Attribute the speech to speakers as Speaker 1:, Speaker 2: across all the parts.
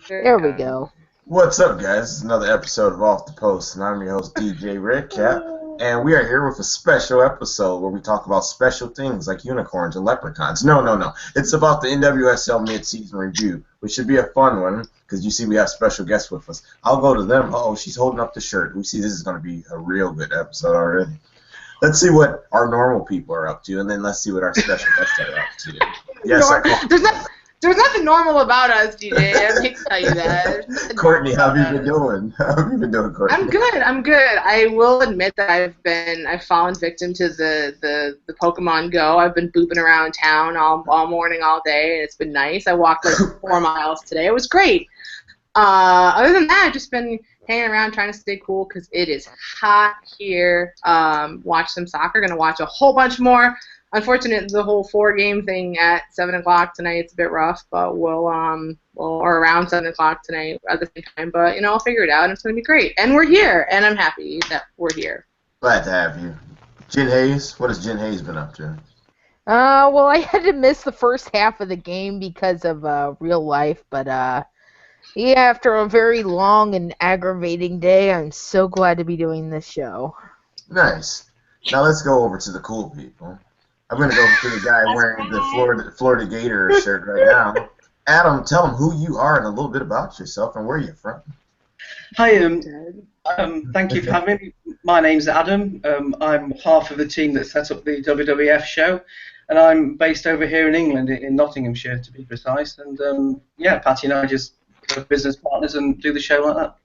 Speaker 1: There we go.
Speaker 2: What's up, guys? It's another episode of Off the Post, and I'm your host, DJ Redcap, and we are here with a special episode where we talk about special things like unicorns and leprechauns. No. It's about the NWSL Midseason review, which should be a fun one, because you see we have special guests with us. I'll go to them. Uh-oh, she's holding up the shirt. We see this is going to be a real good episode already. Let's see what our normal people are up to, and then let's see what our special guests are up to. Yes,
Speaker 3: There's nothing normal about us, DJ. I hate to tell you that.
Speaker 2: Courtney, how have you been doing? How have you been doing, Courtney?
Speaker 3: I'm good. I will admit that I've fallen victim to the Pokemon Go. I've been booping around town all morning, all day, and it's been nice. I walked like 4 miles today. It was great. Other than that, I've just been hanging around trying to stay cool because it is hot here. Watch some soccer. Gonna watch a whole bunch more. Unfortunately, the whole 4-game thing at 7 o'clock tonight, it's a bit rough, but we'll or around 7 o'clock tonight at the same time. But I'll figure it out, and it's gonna be great. And we're here, and I'm happy that we're here.
Speaker 2: Glad to have you, Jen Hayes. What has Jen Hayes been up to?
Speaker 1: Well, I had to miss the first half of the game because of real life, but yeah, after a very long and aggravating day, I'm so glad to be doing this show.
Speaker 2: Nice. Now let's go over to the cool people. I'm going to go to the guy wearing the Florida Gator shirt right now. Adam, tell him who you are and a little bit about yourself and where you're from.
Speaker 4: Hi, thank you for having me. My name's Adam. I'm half of the team that set up the WWF show, and I'm based over here in England, in Nottinghamshire to be precise. And yeah, Patty and I just are business partners and do the show like that.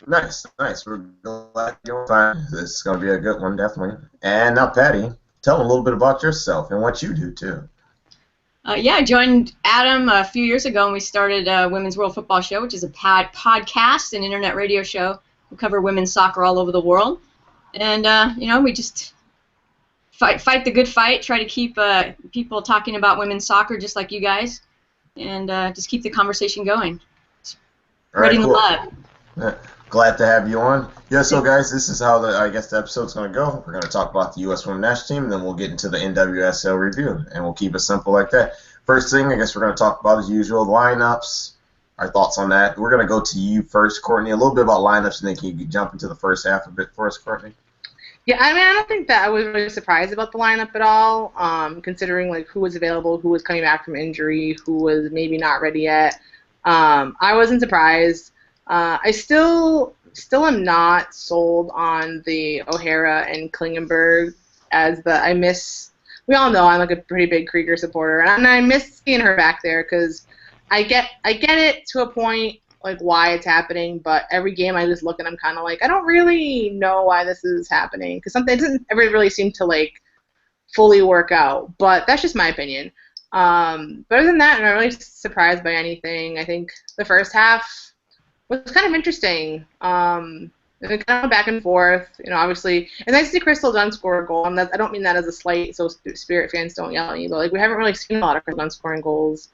Speaker 2: Nice. We're glad you're fine. This is going to be a good one, definitely. And now, Patty, tell them a little bit about yourself and what you do, too.
Speaker 5: Yeah, I joined Adam a few years ago, and we started Women's World Football Show, which is a podcast and internet radio show. We cover women's soccer all over the world. And, we just fight the good fight, try to keep people talking about women's soccer just like you guys, and just keep the conversation going. Spreading the love.
Speaker 2: Yeah. Glad to have you on. Yeah, so guys, this is how the episode's going to go. We're going to talk about the U.S. Women's National Team, and then we'll get into the NWSL review, and we'll keep it simple like that. First thing, I guess we're going to talk about, as usual, lineups, our thoughts on that. We're going to go to you first, Courtney, a little bit about lineups, and then can you jump into the first half a bit for us, Courtney?
Speaker 3: Yeah, I mean, I don't think that I was really surprised about the lineup at all, considering like who was available, who was coming back from injury, who was maybe not ready yet. I wasn't surprised. I still am not sold on the O'Hara and Klingenberg as we all know I'm like a pretty big Krieger supporter, and I miss seeing her back there because I get it to a point, like why it's happening, but every game I just look and I'm kind of like, I don't really know why this is happening because something doesn't ever really seem to like fully work out, but that's just my opinion. But other than that, I'm not really surprised by anything. I think the first half was kind of interesting. And it kind of back and forth, obviously. And nice to see Crystal Dunn score a goal. And I don't mean that as a slight, so Spirit fans don't yell at me, but like we haven't really seen a lot of Crystal Dunn scoring goals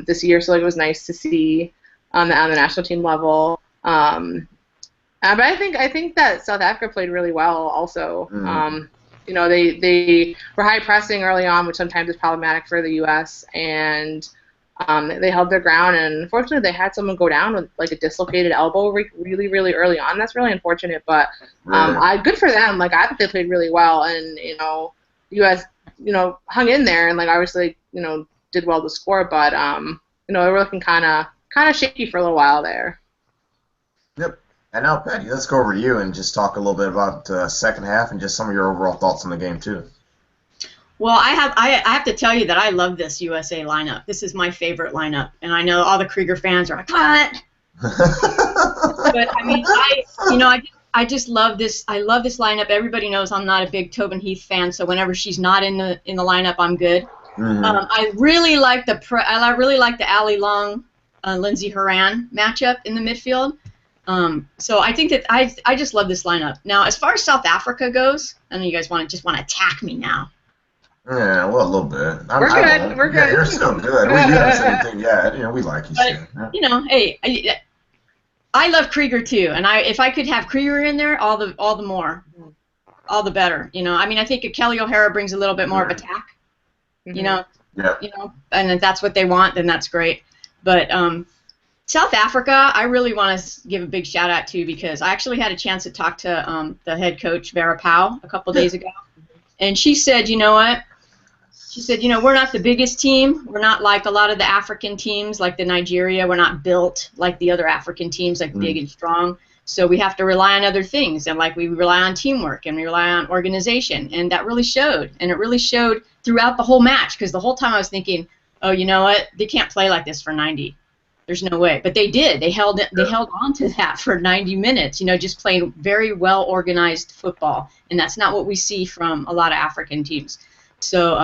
Speaker 3: this year, so like it was nice to see on the national team level. But I think that South Africa played really well also. They were high pressing early on, which sometimes is problematic for the U.S., and they held their ground, and unfortunately they had someone go down with like a dislocated elbow really, really early on. That's really unfortunate, but good for them. Like I think they played really well, and the U.S. hung in there, and like obviously did well to score, but they were looking kind of shaky for a little while there.
Speaker 2: Yep. And now, Patty, let's go over to you and just talk a little bit about the second half and just some of your overall thoughts on the game too.
Speaker 5: Well, I have to tell you that I love this USA lineup. This is my favorite lineup, and I know all the Krieger fans are like, what? But I mean, I just love this. I love this lineup. Everybody knows I'm not a big Tobin Heath fan, so whenever she's not in the lineup, I'm good. Mm-hmm. I really like the Ali Long, Lindsey Horan matchup in the midfield. So I think that I just love this lineup. Now, as far as South Africa goes, I know you guys want to attack me now.
Speaker 2: Yeah, well, a little bit.
Speaker 3: We're good.
Speaker 2: Yeah, you're still good. We haven't said anything yet. We like you still.
Speaker 5: Yeah. Hey, I love Krieger too, and if I could have Krieger in there, all the more, all the better. I mean, I think Kelly O'Hara brings a little bit more of attack.
Speaker 2: Yeah.
Speaker 5: And if that's what they want, then that's great. But South Africa, I really want to give a big shout out to because I actually had a chance to talk to the head coach, Vera Powell, a couple days ago. And she said, you know what? She said, you know, we're not the biggest team. We're not like a lot of the African teams, like the Nigeria. We're not built like the other African teams, like big and strong. So we have to rely on other things. And like we rely on teamwork and we rely on organization. And that really showed. And it really showed throughout the whole match because the whole time I was thinking, oh, you know what? They can't play like this for 90. There's no way. But they did. They held on to that for 90 minutes, you know, just playing very well-organized football. And that's not what we see from a lot of African teams. So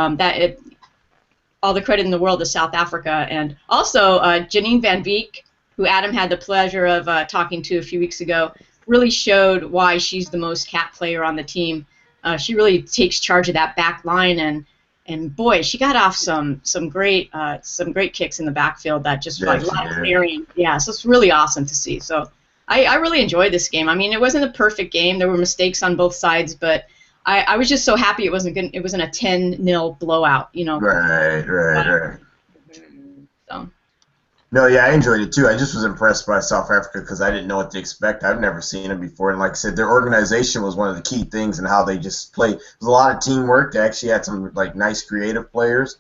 Speaker 5: all the credit in the world to South Africa. And also Janine Van Beek, who Adam had the pleasure of talking to a few weeks ago, really showed why she's the most cat player on the team. She really takes charge of that back line and boy, she got off some great kicks in the backfield that just like a lot of clearing. Yeah, so it's really awesome to see. So I really enjoyed this game. I mean, it wasn't a perfect game. There were mistakes on both sides, but I was just so happy it wasn't a 10-0 blowout. You know.
Speaker 2: Right.
Speaker 5: So.
Speaker 2: No, yeah, I enjoyed it too. I just was impressed by South Africa because I didn't know what to expect. I've never seen them before, and like I said, their organization was one of the key things in how they just played. There was a lot of teamwork. They actually had some like nice creative players.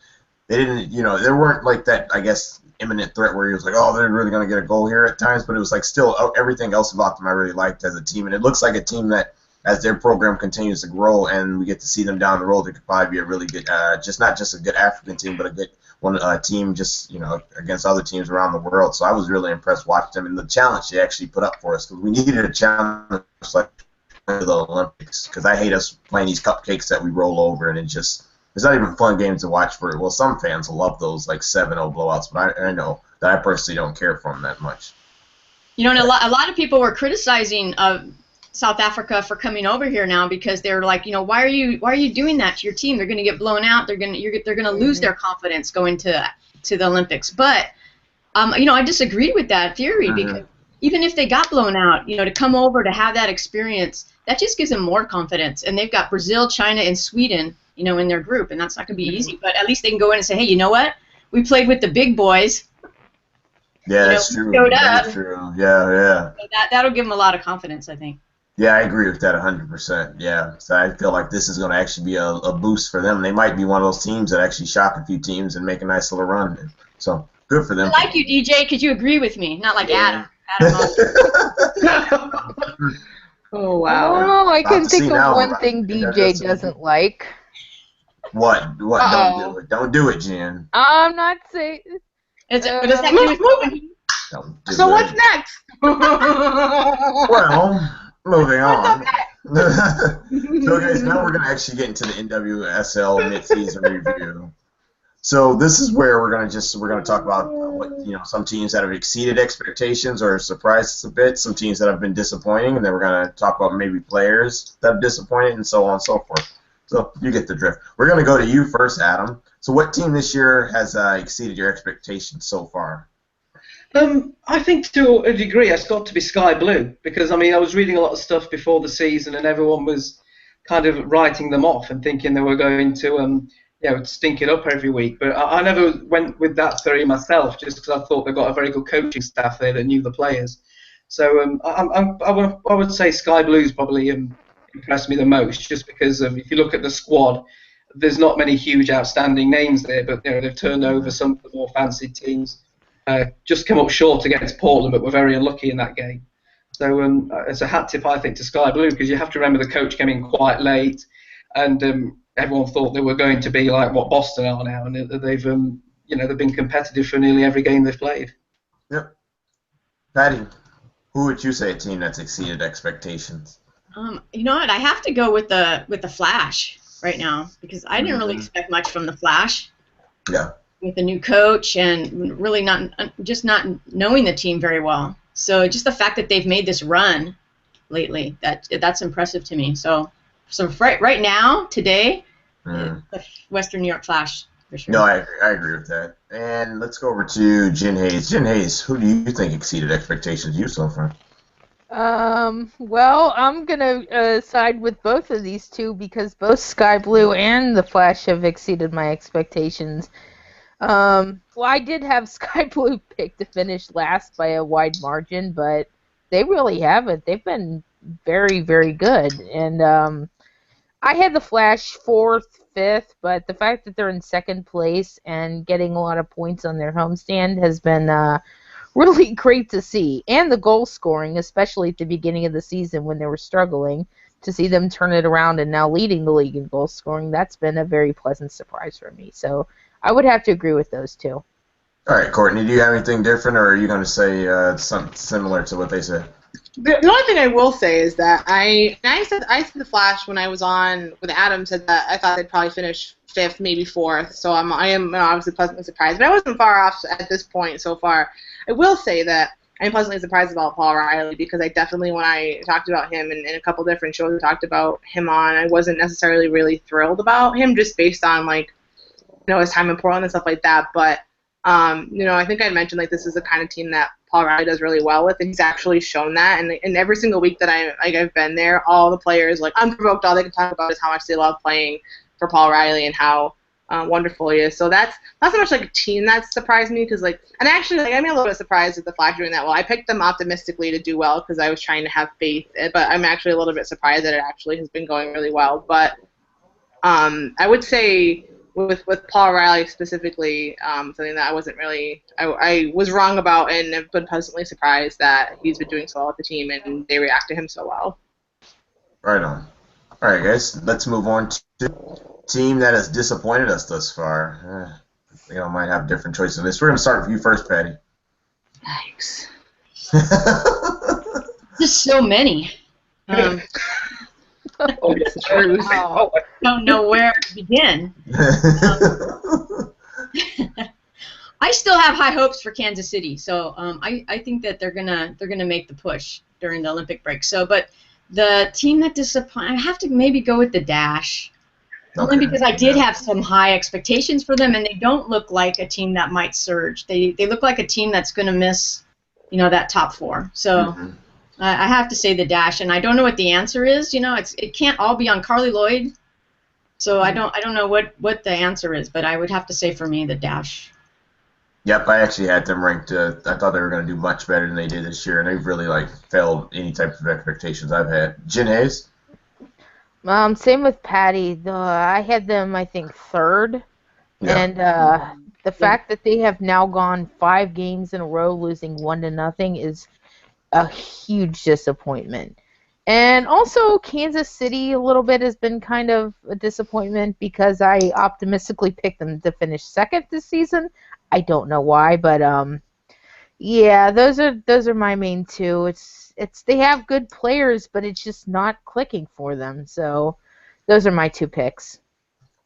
Speaker 2: They didn't, you know, there weren't like that, I guess, imminent threat where he was like, oh, they're really going to get a goal here at times, but it was like still everything else about them I really liked as a team, and it looks like a team that as their program continues to grow and we get to see them down the road, it could probably be a really good, just not just a good African team, but a good team just, you know, against other teams around the world. So I was really impressed watching them and the challenge they actually put up for us because we needed a challenge like the Olympics because I hate us playing these cupcakes that we roll over and it's not even fun games to watch for. Well, some fans will love those like 7-0 blowouts, but I know that I personally don't care for them that much.
Speaker 5: You know, and a lot of people were criticizing South Africa for coming over here now because they're like, you know, why are you doing that to your team? They're going to get blown out. They're going to lose their confidence going to the Olympics. But you know, I disagreed with that theory because even if they got blown out, you know, to come over to have that experience, that just gives them more confidence. And they've got Brazil, China, and Sweden, you know, in their group, and that's not going to be easy. But at least they can go in and say, hey, you know what? We played with the big boys.
Speaker 2: Yeah, that's true. That's true. Yeah.
Speaker 5: So that'll give them a lot of confidence, I think.
Speaker 2: Yeah, I agree with that 100%. Yeah, so I feel like this is going to actually be a boost for them. They might be one of those teams that actually shock a few teams and make a nice little run. So good for them.
Speaker 5: I like you, DJ, because you agree with me, not like Adam.
Speaker 3: Oh, wow.
Speaker 1: Oh, I can think of one thing DJ doesn't like.
Speaker 2: What? Don't do it. Don't do it, Jen.
Speaker 1: I'm not saying.
Speaker 5: Does that mean
Speaker 3: So what's next?
Speaker 2: Well, moving on. So guys, now we're going to actually get into the NWSL Midseason review. So this is where we're going to talk about some teams that have exceeded expectations or surprised us a bit, some teams that have been disappointing, and then we're going to talk about maybe players that have disappointed, and so on and so forth. So you get the drift. We're going to go to you first, Adam. So what team this year has exceeded your expectations so far?
Speaker 4: I think to a degree it's got to be Sky Blue because, I mean, I was reading a lot of stuff before the season and everyone was kind of writing them off and thinking they were going to stink it up every week. But I never went with that theory myself just because I thought they got a very good coaching staff there that knew the players. So I would say Sky Blue's probably impressed me the most just because if you look at the squad, there's not many huge outstanding names there, but they've turned over some of the more fancied teams. Just come up short against Portland, but were very unlucky in that game. So it's a hat tip, I think, to Sky Blue because you have to remember the coach came in quite late, and everyone thought they were going to be like what Boston are now, and they've been competitive for nearly every game they've played.
Speaker 2: Yep. Patty, who would you say a team that's exceeded expectations?
Speaker 5: You know what? I have to go with the Flash right now because I didn't really expect much from the Flash.
Speaker 2: Yeah.
Speaker 5: With a new coach and really not knowing the team very well. So just the fact that they've made this run lately, that's impressive to me. So right now, today, the Western New York Flash, for sure.
Speaker 2: No, I agree with that. And let's go over to Jen Hayes. Jen Hayes, who do you think exceeded expectations you so far?
Speaker 1: Well, I'm going to side with both of these two because both Sky Blue and the Flash have exceeded my expectations. Well, I did have Sky Blue picked to finish last by a wide margin, but they really haven't. They've been very, very good. And I had the Flash fourth, fifth, but the fact that they're in second place and getting a lot of points on their homestand has been really great to see. And the goal scoring, especially at the beginning of the season when they were struggling, to see them turn it around and now leading the league in goal scoring, that's been a very pleasant surprise for me. So I would have to agree with those two.
Speaker 2: All right, Courtney, do you have anything different, or are you going to say something similar to what they said?
Speaker 3: The only thing I will say is that I said the Flash when I was on with Adam said that I thought they'd probably finish fifth, maybe fourth. So I am obviously pleasantly surprised, but I wasn't far off at this point so far. I will say that I'm pleasantly surprised about Paul Riley because I definitely, when I talked about him in a couple different shows I talked about him on, I wasn't necessarily really thrilled about him just based on his time in Portland and stuff like that. But I think I mentioned this is the kind of team that Paul Riley does really well with, and he's actually shown that. And every single week that I've been there, all the players unprovoked, all they can talk about is how much they love playing for Paul Riley and how wonderful he is. So that's not so much a team that surprised me because and actually I'm a little bit surprised at the Flash doing that well. I picked them optimistically to do well because I was trying to have faith, but I'm actually a little bit surprised that it actually has been going really well. But I would say with Paul Riley specifically, something that I wasn't really I was wrong about and have been pleasantly surprised that he's been doing so well with the team and they react to him so well.
Speaker 2: Right on. All right, guys, let's move on to the team that has disappointed us thus far. Might have different choices in this. We're going to start with you first, Patty.
Speaker 3: Thanks.
Speaker 5: Just so many.
Speaker 3: Oh, it's true.
Speaker 5: I don't know where to begin. I still have high hopes for Kansas City, so I think that they're gonna make the push during the Olympic break. So, but the team that disappointed, I have to maybe go with the Dash, only because I did have some high expectations for them, and they don't look like a team that might surge. They look like a team that's gonna miss, that top four. So. Mm-hmm. I have to say the Dash, and I don't know what the answer is. It can't all be on Carly Lloyd, so I don't know what the answer is. But I would have to say for me the Dash.
Speaker 2: Yep, I actually had them ranked. I thought they were going to do much better than they did this year, and they've really failed any type of expectations I've had. Jen Hayes.
Speaker 1: Same with Patty. I had them, I think, third, and the fact that they have now gone 5 games in a row losing 1-0 is a huge disappointment. And also Kansas City a little bit has been kind of a disappointment because I optimistically picked them to finish second this season. I don't know why, but those are my main two. It's they have good players, but it's just not clicking for them. So those are my 2 picks.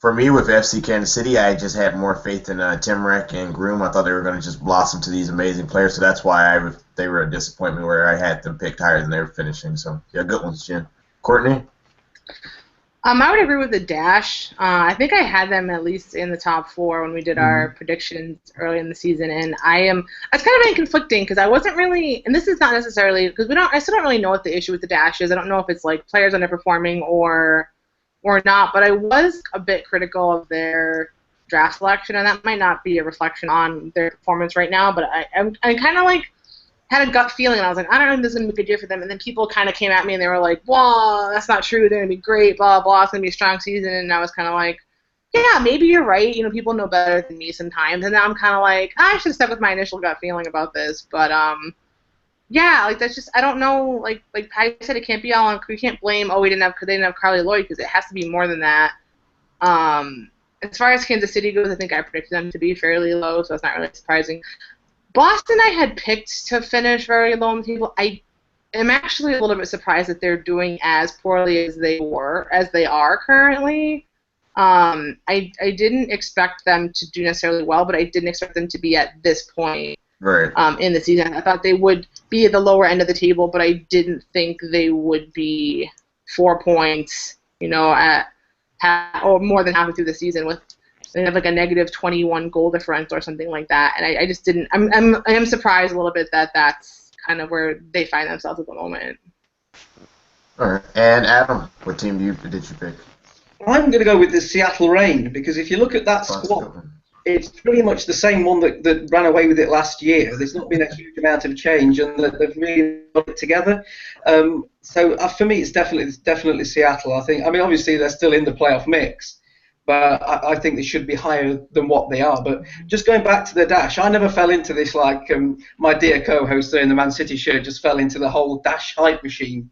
Speaker 2: For me, with FC Kansas City, I just had more faith in Timrek and Groom. I thought they were going to just blossom to these amazing players, so that's why they were a disappointment where I had them picked higher than they were finishing. So, good ones, Jen. Courtney?
Speaker 3: I would agree with the Dash. I think I had them at least in the top 4 when we did our predictions early in the season, and I was kind of being conflicting because I wasn't really, and this is not necessarily, because I still don't really know what the issue with the Dash is. I don't know if it's players underperforming or not, but I was a bit critical of their draft selection, and that might not be a reflection on their performance right now, but I kind of had a gut feeling, and I was I don't know if this is going to be a good year for them, and then people kind of came at me, and they were like, well, that's not true, they're going to be great, blah, blah, it's going to be a strong season, and I was kind of yeah, maybe you're right, people know better than me sometimes, and now I'm kind of I should have stuck with my initial gut feeling about this, but, that's just, I don't know, like Patty said, it can't be all on, we can't blame, they didn't have Carly Lloyd, because it has to be more than that. As far as Kansas City goes, I think I predicted them to be fairly low, so that's not really surprising. Boston I had picked to finish very low on the table. I am actually a little bit surprised that they're doing as poorly as they are currently. I didn't expect them to do necessarily well, but I didn't expect them to be at this point.
Speaker 2: Right.
Speaker 3: In the season. I thought they would be at the lower end of the table, but I didn't think they would be 4 points, or more than halfway through the season with they have a negative 21 goal difference or something like that. And I just didn't. I am surprised a little bit that that's kind of where they find themselves at the moment.
Speaker 2: All right. And Adam, what team did you pick?
Speaker 4: I'm going to go with the Seattle Reign because if you look at that squad, it's pretty much the same one that ran away with it last year. There's not been a huge amount of change, and they've really got it together. So for me, it's definitely Seattle. I think. I mean, obviously they're still in the playoff mix, but I think they should be higher than what they are. But just going back to the Dash, I never fell into this like my dear co-host there in the Man City shirt just fell into the whole Dash hype machine.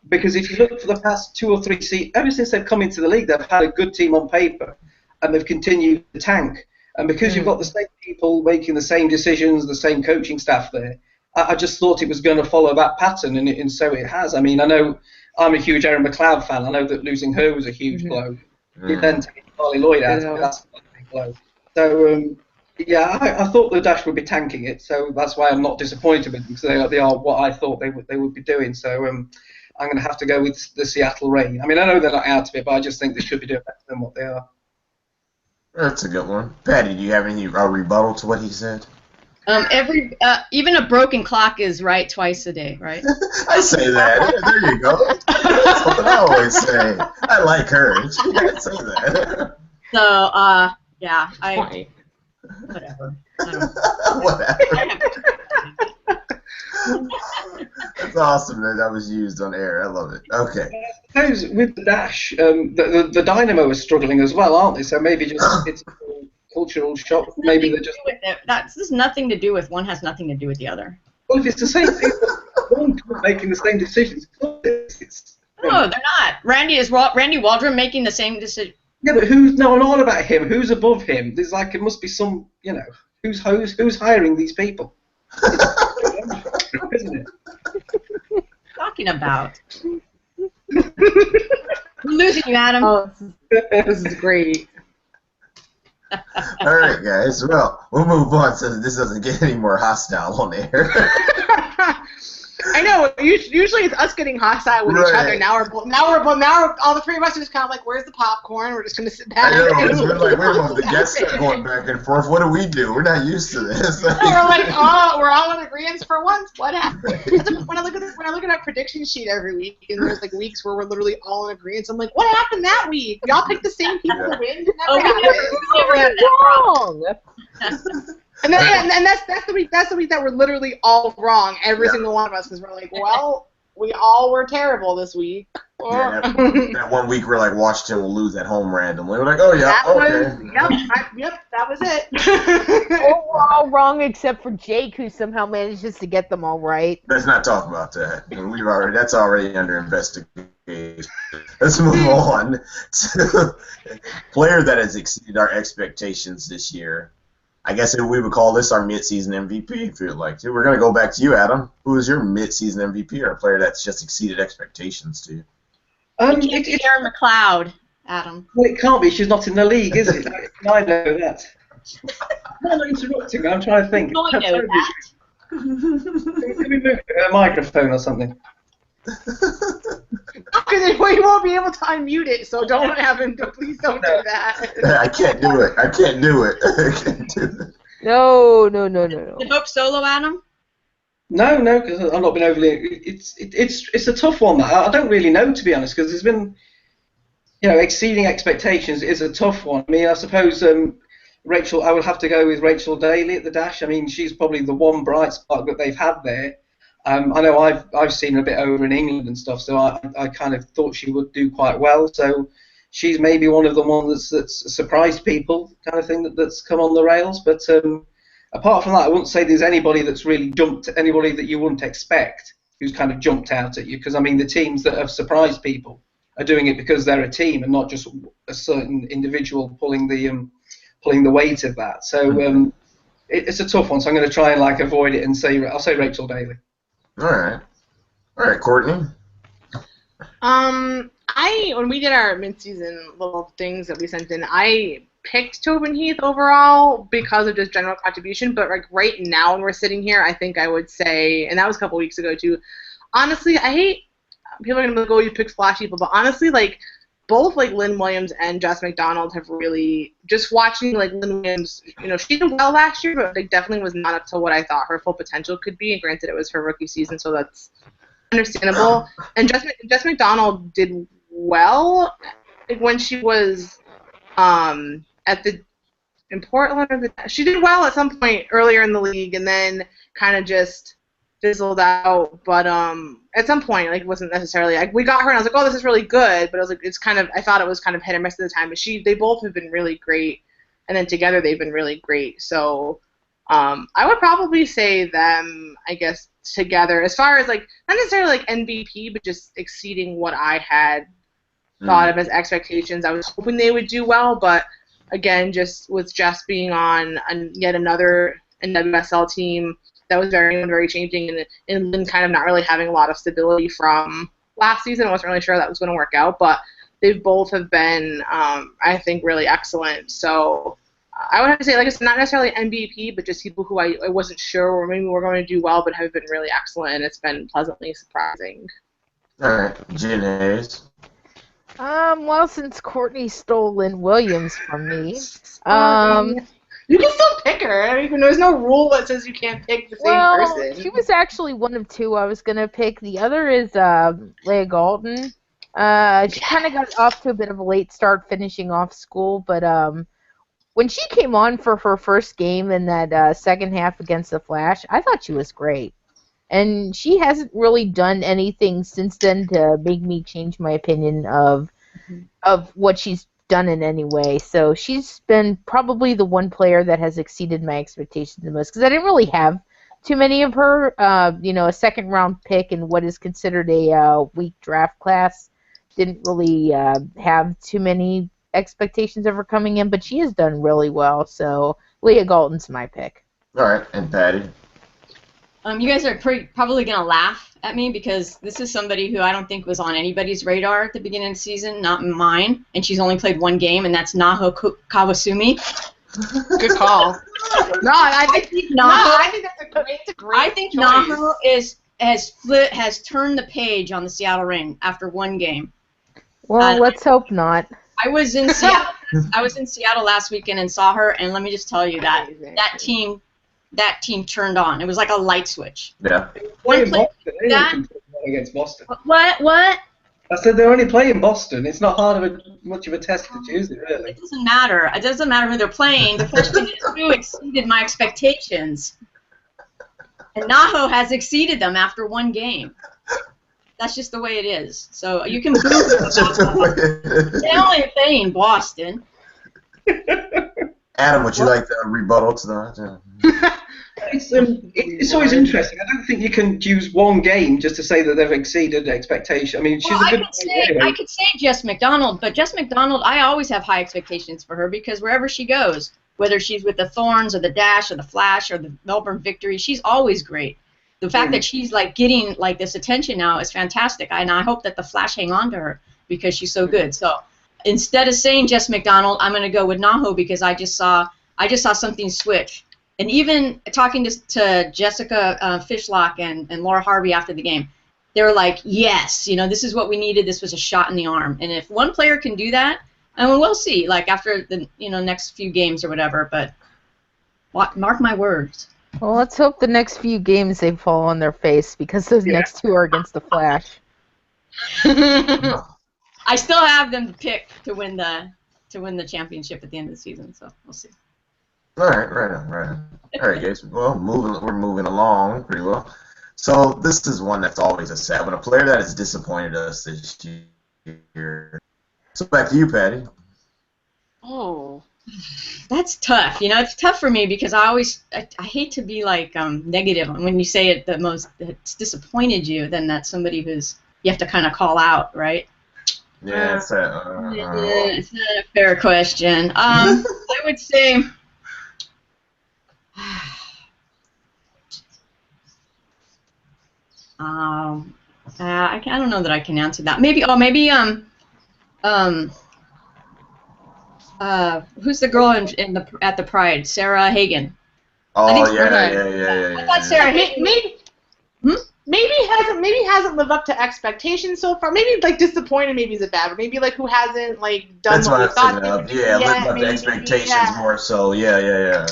Speaker 4: Because if you look for the past 2 or 3 seasons, ever since they've come into the league, they've had a good team on paper, and they've continued to tank. And because you've got the same people making the same decisions, the same coaching staff there, I just thought it was going to follow that pattern, and so it has. I mean, I know I'm a huge Erin McLeod fan. I know that losing her was a huge blow. Then taking Carly Lloyd out, that's a big blow. So, yeah, I thought the Dash would be tanking it, so that's why I'm not disappointed with them, because they are what I thought they would be doing. So I'm going to have to go with the Seattle Reign. I mean, I know they're not out of it, but I just think they should be doing better than what they are.
Speaker 2: That's a good one. Patty, do you have any rebuttal to what he said?
Speaker 5: Even a broken clock is right twice a day, right?
Speaker 2: I say that. There you go. That's something I always say. I like her. She can't say that.
Speaker 5: So, yeah, whatever. I don't
Speaker 2: Whatever. That's awesome that was used on air. I love it. Okay.
Speaker 4: I suppose with the Dash, the Dynamo is struggling as well, aren't they? So maybe just it's a cultural shock. Maybe they're just.
Speaker 5: This has nothing to do with one. Has nothing to do with the other.
Speaker 4: Well, if it's the same thing, one making the same decisions.
Speaker 5: No, they're not. Randy Waldron making the same decision.
Speaker 4: Yeah, but who's no? Not about him. Who's above him? There's like it must be some. You know, who's hiring these people? Isn't it?
Speaker 5: Talking about. We're losing you, Adam.
Speaker 3: Oh, this is great.
Speaker 2: All right, guys. Well, we'll move on so that this doesn't get any more hostile on air.
Speaker 3: I know. Usually it's us getting hostile with each other. Now we're all the 3 of us are just kind of like, "Where's the popcorn?" We're just gonna sit back.
Speaker 2: I know. We're like, wait a minute. The guests are going back and forth. What do we do? We're not used to this.
Speaker 3: We're like, oh, we're all in agreement for once. What happened? When I look at our prediction sheet every week, and there's like weeks where we're literally all in agreement. I'm like, what happened that week? Y'all picked the same people to win.
Speaker 5: We never had that problem.
Speaker 3: And that's the week that we're literally all wrong, every single one of us, because we're like, well, we all were terrible this week.
Speaker 2: Yeah, that 1 week we're like Washington will lose at home randomly. We're like, oh yeah,
Speaker 3: Yep, that was it.
Speaker 1: We're all wrong except for Jake, who somehow manages to get them all right.
Speaker 2: Let's not talk about that. That's already under investigation. Let's move on to a player that has exceeded our expectations this year. I guess we would call this our mid-season MVP, if you'd like to. We're going to go back to you, Adam. Who is your mid-season MVP, or a player that's just exceeded expectations to you?
Speaker 5: It's Erin McLeod, Adam.
Speaker 4: Well, it can't be. She's not in the league, is it? I know that. I'm not interrupting. I'm trying to think.
Speaker 5: No, I know that.
Speaker 4: Can we move a microphone or something?
Speaker 3: Because we won't be able to unmute it, so don't have him. Please don't do that.
Speaker 2: I can't do it. I can't do it.
Speaker 1: No.
Speaker 5: The Hope Solo, Adam?
Speaker 4: No, because I've not been overly. It's a tough one. I don't really know, to be honest, because there's been, exceeding expectations is a tough one. I mean, I suppose Rachel. I will have to go with Rachel Daly at the Dash. I mean, she's probably the one bright spot that they've had there. I know I've seen her a bit over in England and stuff, so I kind of thought she would do quite well. So she's maybe one of the ones that's surprised people, kind of thing that's come on the rails. But apart from that, I wouldn't say there's anybody that's really jumped, anybody that you wouldn't expect who's kind of jumped out at you. Because I mean, the teams that have surprised people are doing it because they're a team and not just a certain individual pulling the weight of that. So it's a tough one. So I'm going to try and avoid it and I'll say Rachel Daly.
Speaker 2: All right, Courtney.
Speaker 3: When we did our mid-season little things that we sent in, I picked Tobin Heath overall because of just general contribution. But right now, when we're sitting here, I think I would say, and that was a couple weeks ago too. Honestly, I hate people are gonna go you pick flash people, but honestly, both Lynn Williams and Jess McDonald have really just watching Lynn Williams. She did well last year, but definitely was not up to what I thought her full potential could be. And granted, it was her rookie season, so that's understandable. And Jess McDonald did well when she was at the in Portland. She did well at some point earlier in the league, and then kind of just fizzled out. But at some point, like, it wasn't necessarily. Like, we got her, and I was like, oh, this is really good. But I was like, it's kind of. I thought it was kind of hit or miss at the time. But they both have been really great, and then together they've been really great. So I would probably say them, I guess, together, as far as, like, not necessarily like MVP, but just exceeding what I had thought of as expectations. I was hoping they would do well, but again, just with Jess being on yet another NWSL team, that was very changing, and Lynn kind of not really having a lot of stability from last season. I wasn't really sure that was going to work out, but they both have been, I think, really excellent. So I would have to say, like I said, not necessarily MVP, but just people who I wasn't sure or maybe were going to do well, but have been really excellent, and it's been pleasantly surprising.
Speaker 2: All right, Jen Hayes.
Speaker 1: Well, since Courtney stole Lynn Williams from me,
Speaker 3: you can still pick her. I mean, there's no rule that says you can't pick the same person.
Speaker 1: She was actually one of two I was gonna pick. The other is Leah Galton. She kind of got off to a bit of a late start finishing off school, but when she came on for her first game in that second half against the Flash, I thought she was great. And she hasn't really done anything since then to make me change my opinion of what she's done in any way. So she's been probably the one player that has exceeded my expectations the most, because I didn't really have too many of her. A second-round pick in what is considered a weak draft class. Didn't really have too many expectations of her coming in, but she has done really well. So Leah Galton's my pick.
Speaker 2: All right, and Patty.
Speaker 5: You guys are probably going to laugh at me because this is somebody who I don't think was on anybody's radar at the beginning of the season, not mine, and she's only played one game, and that's Naho Kawasumi.
Speaker 3: Good call. I think that's a great
Speaker 5: I think
Speaker 3: choice.
Speaker 5: Naho has turned the page on the Seattle Reign after one game.
Speaker 1: Well, let's hope not.
Speaker 5: I was in Seattle. I was in Seattle last weekend and saw her, and let me just tell you that team turned on. It was like a light switch.
Speaker 2: Yeah.
Speaker 4: Against Boston.
Speaker 5: What?
Speaker 4: I said they're only playing Boston. It's not much of a test to choose it, really.
Speaker 5: It doesn't matter. It doesn't matter who they're playing. The question is who exceeded my expectations. And Naho has exceeded them after one game. That's just the way it is. So you can prove it. They're only playing Boston.
Speaker 2: Adam, would you like the rebuttal to that?
Speaker 4: It's always interesting. I don't think you can use one game just to say that they've exceeded expectation. I mean, she's a good player anyway.
Speaker 5: I could say Jess McDonald, but Jess McDonald, I always have high expectations for her because wherever she goes, whether she's with the Thorns or the Dash or the Flash or the Melbourne Victory, she's always great. The fact that she's like getting like this attention now is fantastic, and I hope that the Flash hang on to her because she's so good. So instead of saying Jess McDonald, I'm going to go with Naho because I just saw something switch. And even talking to Jessica Fishlock and Laura Harvey after the game, they were like, yes, this is what we needed. This was a shot in the arm. And if one player can do that, and we'll see, like after the next few games or whatever. But mark my words.
Speaker 1: Well, let's hope the next few games they fall on their face because those next two are against the Flash.
Speaker 5: I still have them to pick to win the championship at the end of the season, so we'll see.
Speaker 2: All right on. All right, guys. Well, we're moving along pretty well. So this is one that's always a sad one. A player that has disappointed us this year. So back to you, Patty.
Speaker 5: Oh, that's tough. It's tough for me because I hate to be like negative. When you say it the most, it's disappointed you, then that's somebody who's you have to kind of call out, right?
Speaker 2: Yeah,
Speaker 5: it's not a fair question. I would say. I don't know that I can answer that. Maybe who's the girl at the Pride? Sarah Hagen.
Speaker 2: Oh yeah.
Speaker 5: I thought Sarah Hagen.
Speaker 3: Maybe hasn't lived up to expectations so far. Maybe like disappointed. Maybe is a bad. Or maybe like who hasn't like done
Speaker 2: that's
Speaker 3: what we thought.
Speaker 2: Lived up to expectations more so. Yeah.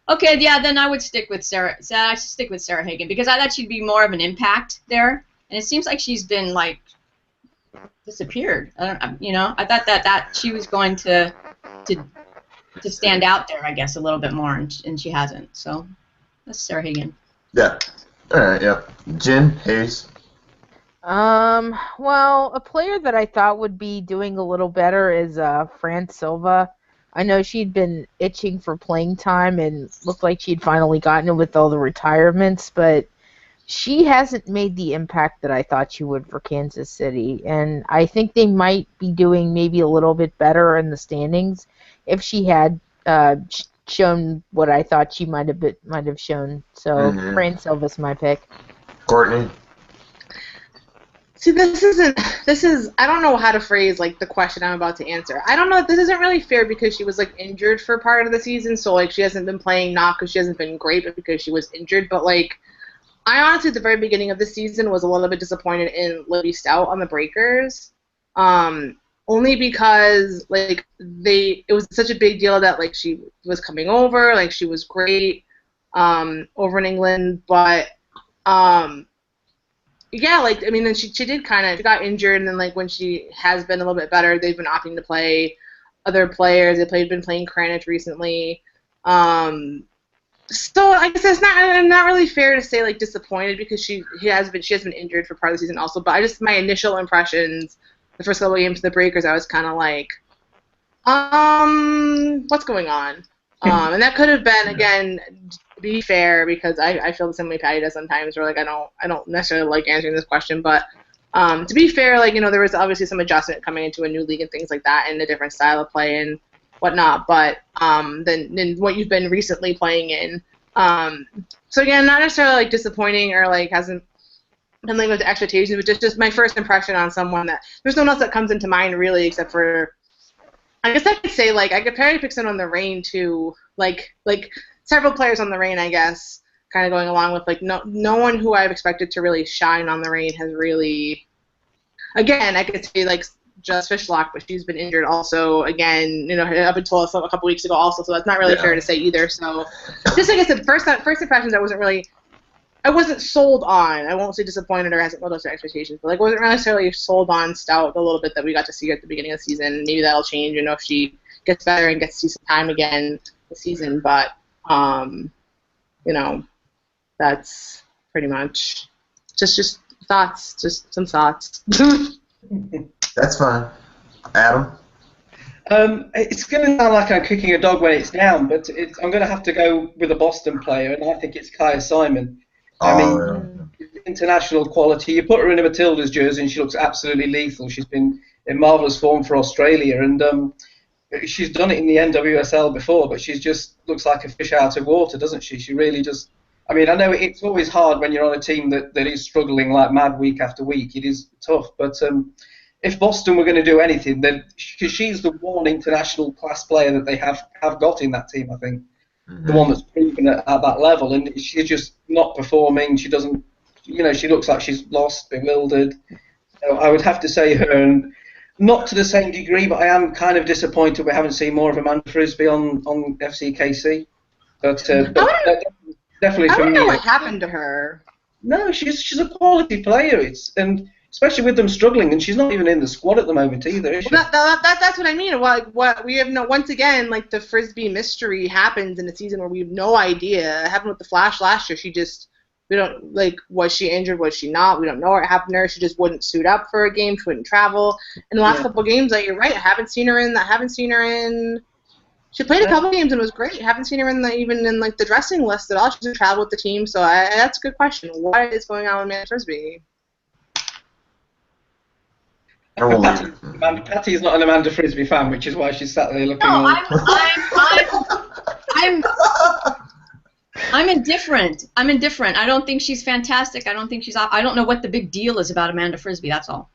Speaker 5: Okay, yeah, then I would stick with Sarah. I should stick with Sarah Hagen because I thought she'd be more of an impact there, and it seems like she's been like disappeared. I thought that she was going to to stand out there, I guess, a little bit more, and she hasn't. So that's Sarah Hagan.
Speaker 2: Yeah. All right. Yep. Jen Hayes.
Speaker 1: Well, a player that I thought would be doing a little better is Fran Silva. I know she'd been itching for playing time and looked like she'd finally gotten it with all the retirements, but she hasn't made the impact that I thought she would for Kansas City, and I think they might be doing maybe a little bit better in the standings if she had shown what I thought she might have shown. So Fran Silva's my pick.
Speaker 2: Courtney.
Speaker 3: See, this is I don't know how to phrase like the question I'm about to answer. I don't know. This isn't really fair because she was like injured for part of the season, so like she hasn't been playing not because she hasn't been great, but because she was injured. But like, I honestly at the very beginning of the season was a little bit disappointed in Libby Stout on the Breakers, only because like it was such a big deal that like she was coming over, like she was great over in England, but yeah, like I mean, then she did kind of got injured, and then like when she has been a little bit better, they've been opting to play other players. They've been playing Kranich recently. So I guess it's not really fair to say like disappointed because she has been injured for part of the season also. But my initial impressions, the first couple of games of the Breakers, I was kind of like, what's going on? And that could have been again. Be fair, because I feel the same way Patty does sometimes, where like I don't necessarily like answering this question, but to be fair, like there was obviously some adjustment coming into a new league and things like that, and a different style of play and whatnot. But than what you've been recently playing in. So again, not necessarily like disappointing or like hasn't been living up to expectations, but just my first impression on someone that there's no one else that comes into mind really, except for I guess I could say like I could probably pick someone on the Reign too, like. Several players on the Reign, I guess, kind of going along with like no one who I've expected to really shine on the Reign has really. Again, I could say like Just Fishlock, but she's been injured also. Again, up until a couple weeks ago also, so that's not really fair to say either. So, just like I said, first impressions, I wasn't sold on. I won't say disappointed or hasn't lived up to expectations, but like wasn't necessarily sold on Stout the little bit that we got to see her at the beginning of the season. Maybe that'll change, if she gets better and gets to see some time again this season, but. That's pretty much just thoughts, just some thoughts.
Speaker 2: That's fine. Adam?
Speaker 4: It's going to sound like I'm kicking a dog when it's down, but I'm going to have to go with a Boston player, and I think it's Kaya Simon. International quality. You put her in a Matilda's jersey, and she looks absolutely lethal. She's been in marvellous form for Australia, and she's done it in the NWSL before, but she just looks like a fish out of water, doesn't she? She really just... I mean, I know it's always hard when you're on a team that is struggling like mad week after week. It is tough, but if Boston were going to do anything, then because she's the one international class player that they have got in that team, I think. The one that's proven at that level, and she's just not performing. She doesn't... she looks like she's lost, bewildered. So I would have to say her, and not to the same degree, but I am kind of disappointed we haven't seen more of Amanda Frisbee on FCKC. But definitely
Speaker 3: I
Speaker 4: for
Speaker 3: don't
Speaker 4: me.
Speaker 3: know what happened to her.
Speaker 4: No, she's a quality player. And especially with them struggling, and she's not even in the squad at the moment either, is she?
Speaker 3: Well, that's what I mean. What we have once again, like the Frisbee mystery happens in a season where we have no idea. It happened with the Flash last year. We don't was she injured? Was she not? We don't know what happened to her. She just wouldn't suit up for a game. She wouldn't travel. In the last couple of games, you're right. I haven't seen her in. She played a couple games and was great. I haven't seen her even in the dressing list at all. She doesn't travel with the team, so that's a good question. What is going on with Amanda Frisbee?
Speaker 4: Patty's not an Amanda Frisbee fan, which is why she's sat there looking.
Speaker 5: No, I'm indifferent. I don't think she's fantastic. I don't know what the big deal is about Amanda Frisbee. That's all.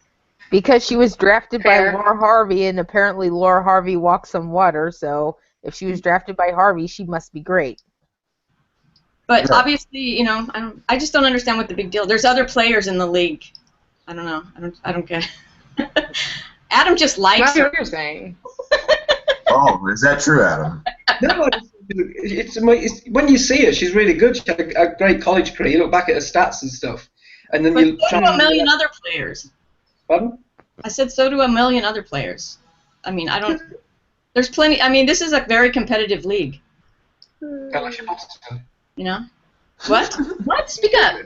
Speaker 1: Because she was drafted by Laura Harvey, and apparently Laura Harvey walks some water. So if she was drafted by Harvey, she must be great.
Speaker 5: But obviously, I just don't understand what the big deal. There's other players in the league. I don't know. I don't get it. Adam just likes her.
Speaker 3: What you're saying.
Speaker 2: Oh, is that true, Adam?
Speaker 4: No, it's when you see her, she's really good. She had a great college career. You look back at her stats and stuff, and then you
Speaker 5: so do a million other players.
Speaker 4: Pardon?
Speaker 5: I said so do a million other players. I mean, I don't. There's plenty. I mean, this is a very competitive league.
Speaker 4: Unless you're Boston.
Speaker 5: You know? What? What? Speak up.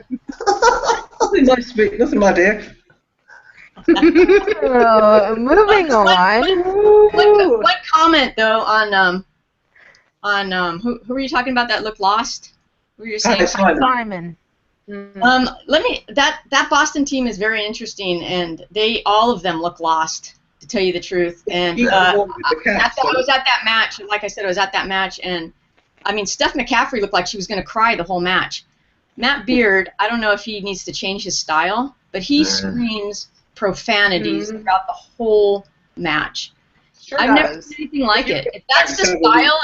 Speaker 4: Nothing, my dear.
Speaker 1: Moving on.
Speaker 5: What comment though on who were you talking about that looked lost? Who were you saying?
Speaker 1: Simon.
Speaker 5: That Boston team is very interesting, and all of them look lost, to tell you the truth. And I was at that match. Like I said, I was at that match, and I mean, Steph McCaffrey looked like she was going to cry the whole match. Matt Beard, I don't know if he needs to change his style, but he screams profanities throughout the whole match.
Speaker 3: Sure
Speaker 5: I've never seen anything like it. If that's the style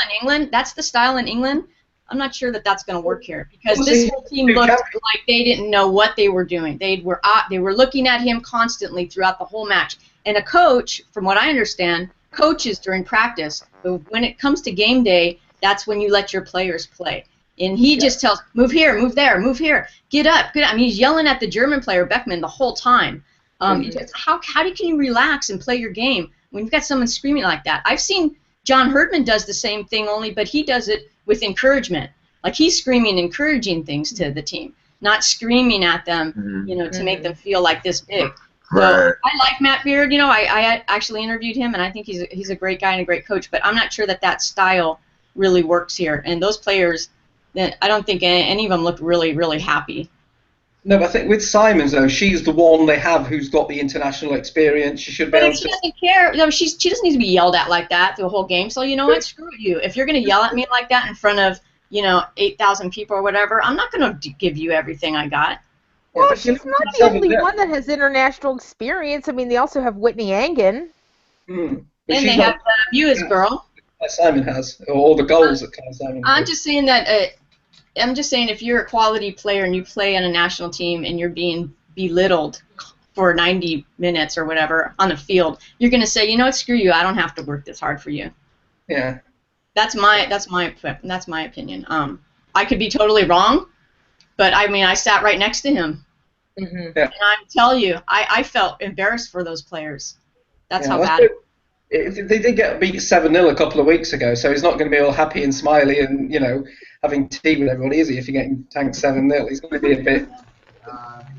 Speaker 5: in England, I'm not sure that that's going to work here, because this whole team looked like they didn't know what they were doing. They were looking at him constantly throughout the whole match. And a coach, from what I understand, coaches during practice, but when it comes to game day, that's when you let your players play. And he just tells, move here, move there, move here, get up, get up. I mean, he's yelling at the German player, Beckman, the whole time. How can you relax and play your game when you've got someone screaming like that? I've seen John Herdman does the same thing, only, but he does it with encouragement. Like, he's screaming, encouraging things to the team, not screaming at them, you know, to make them feel like this big. So I like Matt Beard. You know, I actually interviewed him, and I think he's a great guy and a great coach. But I'm not sure that style really works here. And those players, I don't think any of them look really, really happy.
Speaker 4: No, but I think with Simons, though, she's the one they have who's got the international experience. She should be able to. But
Speaker 5: she doesn't care. No, she doesn't need to be yelled at like that through the whole game. So, you know what? Screw you. If you're going to yell at me like that in front of, 8,000 people or whatever, I'm not going to give you everything I got.
Speaker 1: Well, she's not the only one that has international experience. I mean, they also have Whitney Angan.
Speaker 5: And they have the Buick girl.
Speaker 4: Simon has, or all the goals that Simon has.
Speaker 5: I'm just saying that. I'm just saying, if you're a quality player and you play on a national team and you're being belittled for 90 minutes or whatever on the field, you're going to say, you know what, screw you. I don't have to work this hard for you.
Speaker 4: Yeah.
Speaker 5: That's my opinion. I could be totally wrong, but I mean, I sat right next to him,
Speaker 4: Yeah.
Speaker 5: and I'm telling you, I felt embarrassed for those players. That's how bad.
Speaker 4: They did get beat 7-0 a couple of weeks ago, so he's not going to be all happy and smiley and, having tea with everybody, is he, if you're getting tanked 7-0? He's going to be a bit...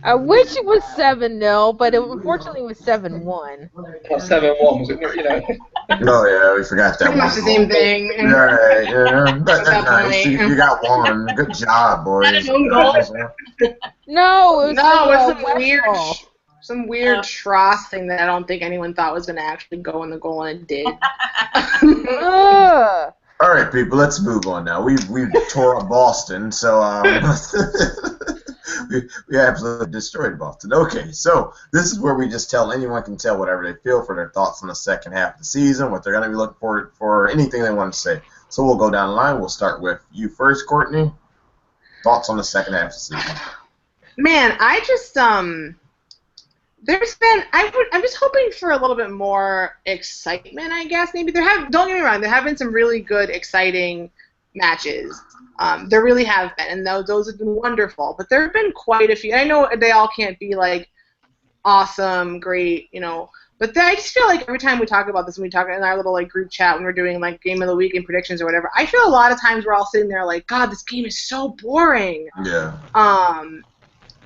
Speaker 1: I wish it was 7-0, but unfortunately it was 7-1.
Speaker 4: Oh, 7-1, was it?
Speaker 2: Oh, yeah, we forgot that
Speaker 3: Pretty much the same thing.
Speaker 2: Right, yeah. That's nice. You got one. Good job, boys.
Speaker 5: Is that an own goal?
Speaker 1: No, it was
Speaker 3: some weird Tross thing that I don't think anyone thought was going to actually go in the goal, and it did.
Speaker 2: All right, people, let's move on now. We tore up Boston, so we absolutely destroyed Boston. Okay, so this is where we just tell anyone can tell whatever they feel for their thoughts on the second half of the season, what they're going to be looking for anything they want to say. So we'll go down the line. We'll start with you first, Courtney. Thoughts on the second half of the season?
Speaker 3: Man, I just I'm just hoping for a little bit more excitement, I guess. Maybe don't get me wrong, there have been some really good, exciting matches. There really have been, and those have been wonderful. But there have been quite a few. I know they all can't be like awesome, great, But I just feel like every time we talk about this, when we talk in our little group chat when we're doing game of the week and predictions or whatever, I feel a lot of times we're all sitting there like, God, this game is so boring.
Speaker 2: Yeah.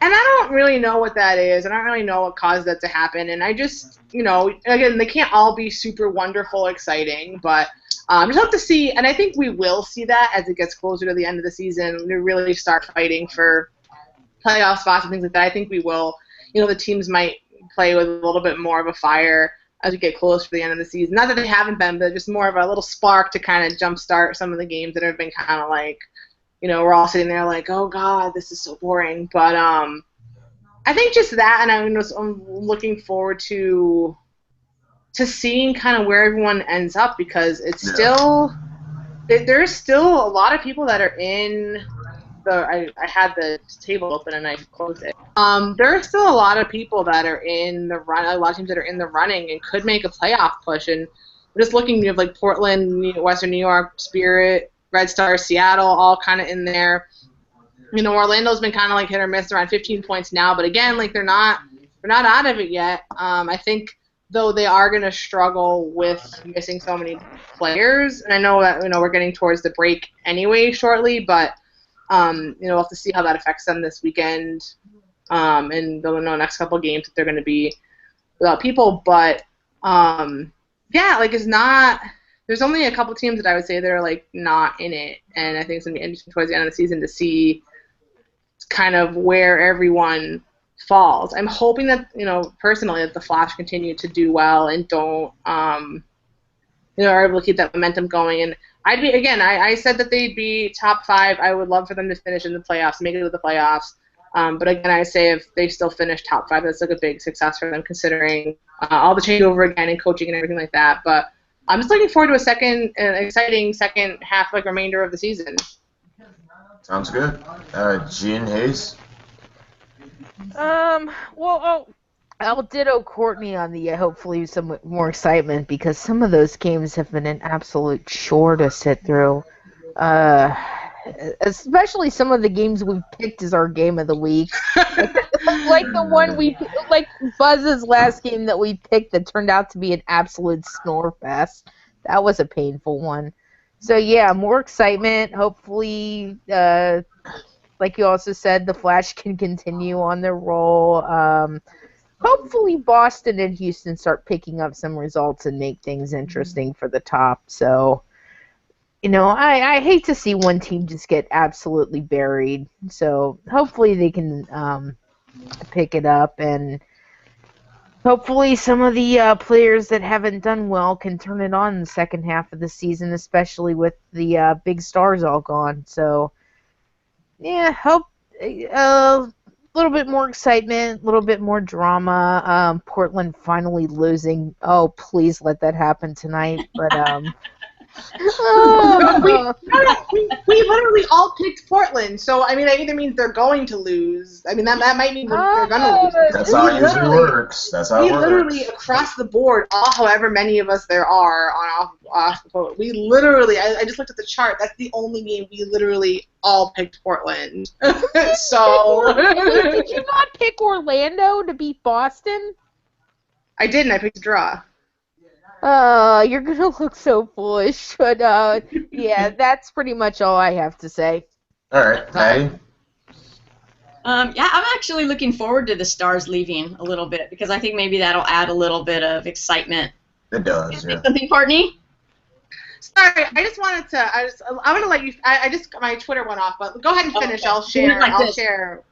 Speaker 3: And I don't really know what that is. I don't really know what caused that to happen. And I just, again, they can't all be super wonderful, exciting, but I just hope to see, and I think we will see that as it gets closer to the end of the season. We really start fighting for playoff spots and things like that. I think we will. The teams might play with a little bit more of a fire as we get close to the end of the season. Not that they haven't been, but just more of a little spark to kind of jumpstart some of the games that have been kind of like, we're all sitting there like, oh, God, this is so boring. But I think just that, and I'm looking forward to seeing kind of where everyone ends up, because it's still there's still a lot of people that are in the I had the table open and I closed it. There are still a lot of people that are in the run, a lot of teams that are in the running and could make a playoff push. And I'm just looking, you have like Portland, Western New York, Spirit, Red Stars, Seattle, all kind of in there. Orlando's been kind of like hit or miss, around 15 points now, but again, like they're not out of it yet. I think though they are going to struggle with missing so many players. And I know that we're getting towards the break anyway shortly, but we'll have to see how that affects them this weekend. And they'll know next couple games if they're going to be without people. But it's not. There's only a couple teams that I would say that are like not in it, and I think it's going to be interesting towards the end of the season to see kind of where everyone falls. I'm hoping that, personally, that the Flash continue to do well and don't, are able to keep that momentum going. And I said that they'd be top 5. I would love for them to finish in the playoffs, make it to the playoffs. But again, I say if they still finish top 5, that's like a big success for them, considering all the changeover again and coaching and everything like that. But I'm just looking forward to exciting second half, remainder of the season.
Speaker 2: Sounds good. Jean Hayes.
Speaker 1: I'll ditto Courtney on the hopefully some more excitement, because some of those games have been an absolute chore to sit through. Especially some of the games we've picked as our game of the week. like the one like Buzz's last game that we picked that turned out to be an absolute snore fest. That was a painful one. So yeah, more excitement. Hopefully, like you also said, the Flash can continue on their roll. Hopefully Boston and Houston start picking up some results and make things interesting for the top. So, I hate to see one team just get absolutely buried. So hopefully they can pick it up, and hopefully some of the players that haven't done well can turn it on in the second half of the season, especially with the big stars all gone. So, yeah, hope a little bit more excitement, a little bit more drama. Portland finally losing. Oh, please let that happen tonight. But
Speaker 3: we literally all picked Portland, so I mean that either means they're going to lose. I mean that might mean they're going to lose.
Speaker 2: That's how it usually works. That's how it works.
Speaker 3: We literally across the board, however many of us there are on off the boat. We literally, I just looked at the chart. That's the only game we literally all picked Portland. So
Speaker 1: did you not pick Orlando to beat Boston?
Speaker 3: I didn't. I picked a draw.
Speaker 1: You're gonna look so foolish, but yeah, that's pretty much all I have to say.
Speaker 2: All right, Patty.
Speaker 5: Yeah, I'm actually looking forward to the Stars leaving a little bit, because I think maybe that'll add a little bit of excitement.
Speaker 2: It does. Yeah.
Speaker 5: Something, Courtney?
Speaker 3: Sorry, I just wanted to. I'm gonna let you. My Twitter went off, but go ahead and finish.
Speaker 5: Okay.
Speaker 3: I'll share. I'll share.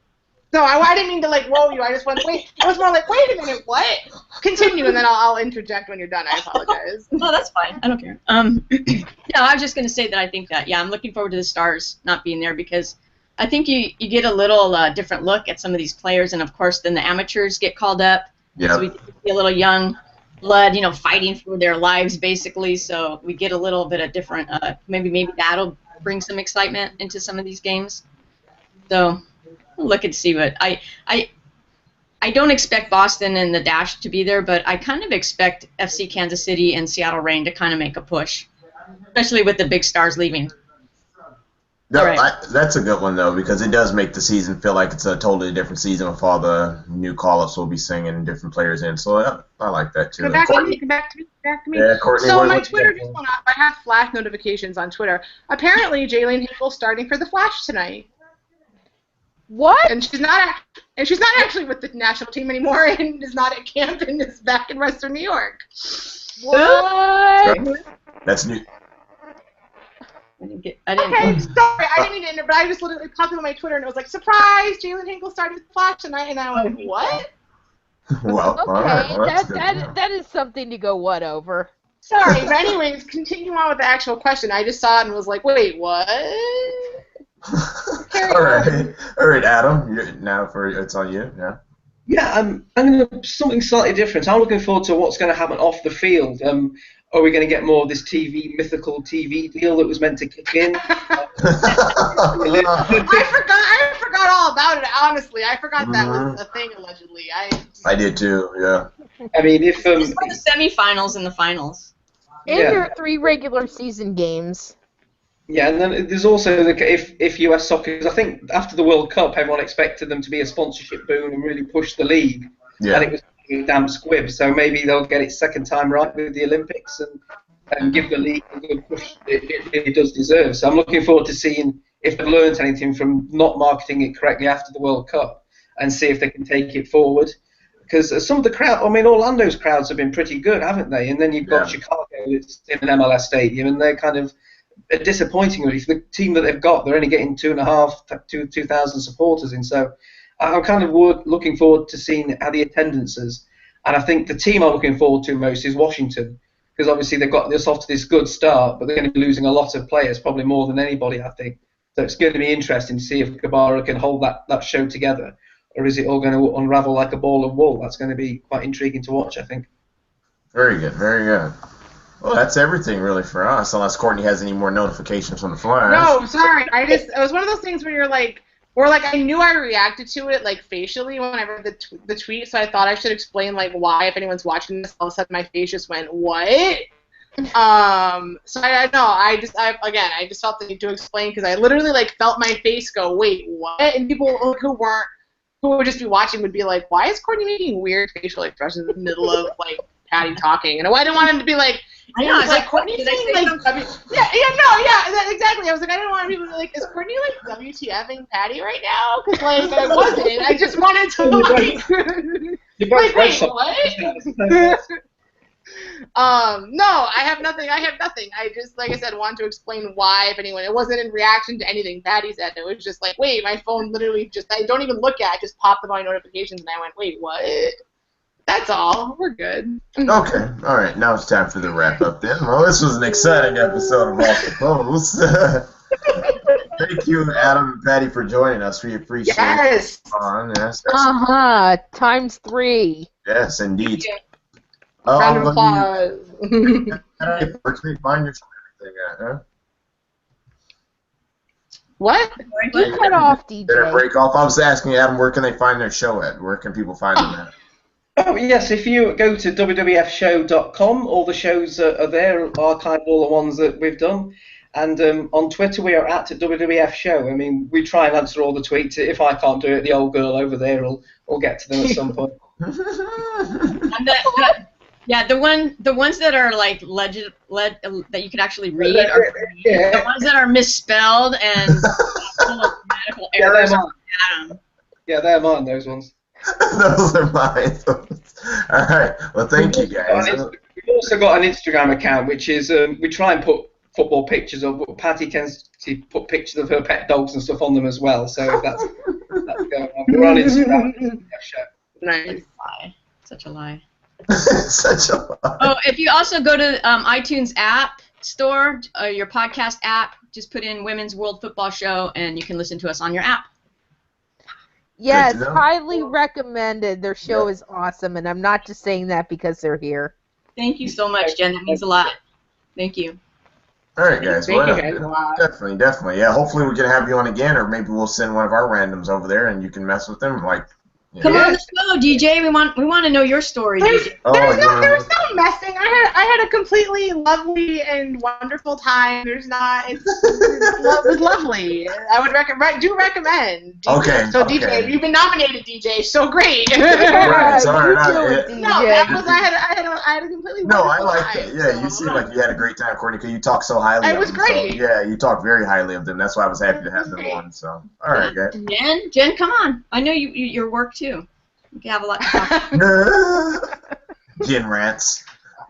Speaker 3: No, I didn't mean to roll you. I just went, wait. I was more like, wait a minute, what? Continue, and then I'll interject when you're done. I apologize.
Speaker 5: No, that's fine. I don't care. No, I was just going to say that I think that, I'm looking forward to the Stars not being there, because I think you get a little different look at some of these players, and of course then the amateurs get called up.
Speaker 2: Yeah.
Speaker 5: So we see a little young blood, fighting for their lives basically. So we get a little bit of different. Maybe that'll bring some excitement into some of these games. So. Look and see, but I don't expect Boston and the Dash to be there, but I kind of expect FC Kansas City and Seattle Reign to kind of make a push, especially with the big stars leaving.
Speaker 2: No,
Speaker 5: right.
Speaker 2: That's a good one, though, because it does make the season feel like it's a totally different season with all the new call-ups we'll be singing different players in, so I like that, too.
Speaker 3: Come back to me.
Speaker 2: Yeah, Courtney,
Speaker 3: so my Twitter just went off. I have Flash notifications on Twitter. Apparently, Jalen Hinkle's starting for the Flash tonight.
Speaker 1: What?
Speaker 3: And she's not actually with the national team anymore, and is not at camp, and is back in Western New York.
Speaker 1: What?
Speaker 2: That's new.
Speaker 5: Okay, sorry,
Speaker 3: I didn't mean to interrupt, but I just literally popped on my Twitter, and it was like, surprise, Jalen Hinkle started with the Flash tonight, and I went, what?
Speaker 2: Well,
Speaker 1: Okay,
Speaker 2: all right. Well,
Speaker 1: that is something to go what over.
Speaker 3: Sorry, but anyways, continue on with the actual question. I just saw it and was like, wait, what?
Speaker 2: all right, Adam. It's on you. Yeah.
Speaker 4: Yeah, I'm going to something slightly different. I'm looking forward to what's going to happen off the field. Are we going to get more of this mythical TV deal that was meant to kick in?
Speaker 3: I forgot all about it. Honestly, I forgot that was a thing allegedly.
Speaker 2: I did too. Yeah.
Speaker 4: I mean, if
Speaker 5: it's for the semifinals and the finals.
Speaker 1: And your 3 regular season games.
Speaker 4: Yeah, and then there's also if US Soccer, because I think after the World Cup, everyone expected them to be a sponsorship boom and really push the league.
Speaker 2: Yeah.
Speaker 4: And it was a damp squib. So maybe they'll get it second time right with the Olympics and give the league a good push it really does deserve. So I'm looking forward to seeing if they've learned anything from not marketing it correctly after the World Cup and see if they can take it forward. Because some of the crowd, I mean, Orlando's crowds have been pretty good, haven't they? And then you've got Chicago, it's in an MLS stadium, and they're kind of disappointing really for the team that they've got. They're only getting 2,000 supporters in. So I'm kind of looking forward to seeing how the attendance is. And I think the team I'm looking forward to most is Washington, because obviously they've got this off to this good start, but they're going to be losing a lot of players, probably more than anybody, I think. So it's going to be interesting to see if Kabara can hold that show together, or is it all going to unravel like a ball of wool? That's going to be quite intriguing to watch, I think.
Speaker 2: Very good, very good. Well, that's everything really for us, unless Courtney has any more notifications from the Flash.
Speaker 3: No, sorry. It was one of those things where you're like, or like I knew I reacted to it like facially when I read the tweet, so I thought I should explain like why, if anyone's watching this, all of a sudden my face just went, what? So I know, I just felt the need to explain, because I literally like felt my face go, wait, what? And people who would just be watching would be like, why is Courtney making weird facial expressions in the middle of like Patty talking? And I didn't want him to be like,
Speaker 5: I know, I was like,
Speaker 3: Courtney
Speaker 5: did I
Speaker 3: saying
Speaker 5: say
Speaker 3: like
Speaker 5: something?
Speaker 3: exactly. I was like, I didn't want people to be like, is Courtney like WTFing Patty right now? Because like I wasn't. I just wanted to like wait, what? No, I have nothing. I just, like I said, wanted to explain why, if anyone. It wasn't in reaction to anything Patty said. It was just like, wait, my phone literally I don't even look at it, just popped up my notifications, and I went, wait, what? That's all. We're good.
Speaker 2: Okay, all right. Now it's time for the wrap up then. Well, this was an exciting episode of Off the Post. Thank you, Adam and Patty, for joining us. We appreciate it. Yes.
Speaker 1: Times 3.
Speaker 2: Yes, indeed.
Speaker 3: Round of applause.
Speaker 2: Where can they find your everything at, huh?
Speaker 3: What?
Speaker 1: You cut off, DJ.
Speaker 2: Did I break off? I was asking Adam, where can they find their show at? Where can people find them at?
Speaker 4: Oh, yes, if you go to WWFshow.com, all the shows are there, archived, all the ones that we've done. And on Twitter, we are at WWF Show. I mean, we try and answer all the tweets. If I can't do it, the old girl over there will get to them at some point.
Speaker 5: And the ones that are like that you can actually read are the ones that are misspelled and full of grammatical errors.
Speaker 4: Yeah, they're mine, those ones.
Speaker 2: Those are mine. All right. Well, thank you, guys.
Speaker 4: We've also got an Instagram account, which is we try and put football pictures of, but Patty tends to put pictures of her pet dogs and stuff on them as well. So that's going on. We're on Instagram.
Speaker 3: Nice.
Speaker 5: Lie. Such a lie.
Speaker 2: Such a lie.
Speaker 5: Oh, if you also go to iTunes app store, your podcast app, just put in Women's World Football Show, and you can listen to us on your app.
Speaker 1: Yes, highly recommended. Their show is awesome, and I'm not just saying that because they're here.
Speaker 5: Thank you so much, Jen. That means a lot. Thank you.
Speaker 2: All right, guys.
Speaker 3: Thank you guys a lot.
Speaker 2: Definitely. Yeah, hopefully we can have you on again, or maybe we'll send one of our randoms over there, and you can mess with them. Like,
Speaker 5: come on the show, DJ. We want to know your story.
Speaker 3: There was no messing. I had a completely lovely and wonderful time. It was lovely. I would recommend. DJ.
Speaker 2: Okay.
Speaker 3: So DJ, you've been nominated, DJ. So great.
Speaker 2: Right, sorry,
Speaker 3: I had a completely
Speaker 2: No, I
Speaker 3: wonderful
Speaker 2: liked
Speaker 3: time,
Speaker 2: it. Yeah,
Speaker 3: so.
Speaker 2: you seem like you had a great time, Courtney, because you talk so highly of them.
Speaker 3: It was great.
Speaker 2: So, yeah, you talk very highly of them. That's why I was happy to have them on. So, all right, guys.
Speaker 5: Jen, come on. I know your work too. You have a lot to talk.
Speaker 2: Jen rants.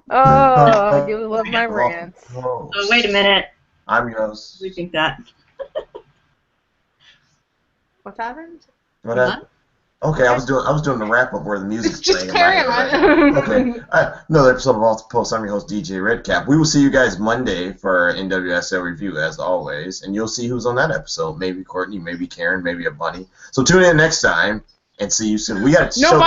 Speaker 1: Oh, I do love my rants.
Speaker 5: Oh, wait a minute.
Speaker 2: I'm yours.
Speaker 5: We think that.
Speaker 3: What's happened?
Speaker 2: What happened? Okay, I was doing the wrap up where the music's playing.
Speaker 3: Just carry on.
Speaker 2: Okay. Another episode of Off the Post. I'm your host, DJ Redcap. We will see you guys Monday for our NWSL review, as always, and you'll see who's on that episode. Maybe Courtney, maybe Karen, maybe a bunny. So tune in next time and see you soon. We got to show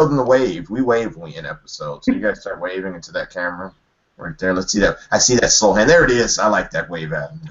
Speaker 2: them the wave. We wave when we end episodes. So you guys start waving into that camera right there. Let's see that. I see that slow hand. There it is. I like that wave, Adam.